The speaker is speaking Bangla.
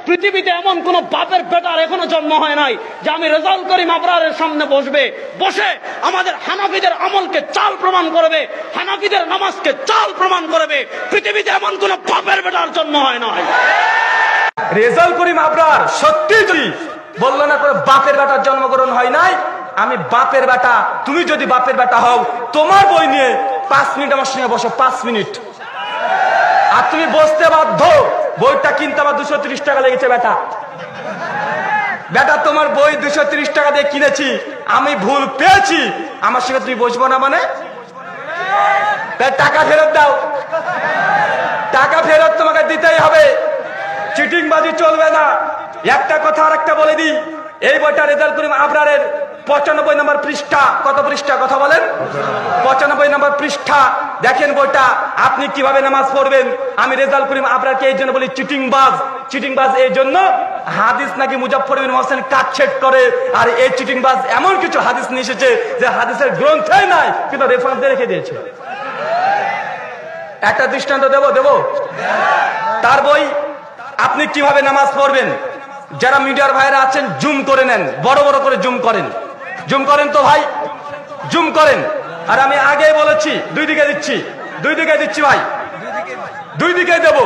পৃথিবীতে এমন কোন বাপের বেটার এখনো জন্ম হয় নাই যে আমি রেজাউল করিম আবরারের সামনে বসে আমাদের হানাফিদের আমলকে চাল প্রমাণ করবে, হানাফিদের নামাজকে চাল প্রমাণ করবে। পৃথিবীতে এমন কোন বাপের বেটার জন্ম হয় নাই। রেজাউল করিম আবরার সত্যি যদি বললো না করে বাপের বেটার জন্মগ্রহণ হয় নাই, আমি বাপের বেটা, তুমি যদি বাপের বেটা হও তোমার বই নিয়ে 5 মিনিট আমার সঙ্গে বসো, 5 মিনিট। আর তুমি বসতে বাধ্য, বইটা কিনতে আমার 230 টাকা লেগেছে বেটা। বেটা তোমার বই 230 টাকা দিয়ে কিনেছি, আমি ভুল পেয়েছি, আমার সঙ্গে তুমি বসবো না মানে? টাকা ফেরত দাও, টাকা ফেরত তোমাকে দিতেই হবে, চিটিংবাজি চলবে না। একটা কথা আর একটা বলে দিই, এই বইটা রেজাউল করিম আবরারের 95 নম্বর পৃষ্ঠা। কত পৃষ্ঠা কথা বলেন? 95 নম্বর পৃষ্ঠা। দেখেন বইটা, আপনি কিভাবে নামাজ পড়বেন। আমি রেজাউল করিম আবরারকে এই জন্য বলি চিটিংবাজ। চিটিংবাজ এই জন্য, হাদিস নাকি মুজাফফর বিন হোসেন কাটছেট করে, আর এই চিটিংবাজ এমন কিছু হাদিস নিয়ে এসেছে যে হাদিসের গ্রন্থে নাই, কিন্তু রেফারেন্স দিয়ে রেখে দিয়েছে। একটা দৃষ্টান্ত দেব তার বই। আপনি কিভাবে নামাজ পড়বেন, যারা মিডিয়ার ভাইরা আছেন জুম করে নেন, বড় বড় করে জুম করেন তো ভাই, জুম করেন। আর আমি আগেই বলেছি দুই দিকে দিচ্ছি ভাই, দুই দিকে দেবো।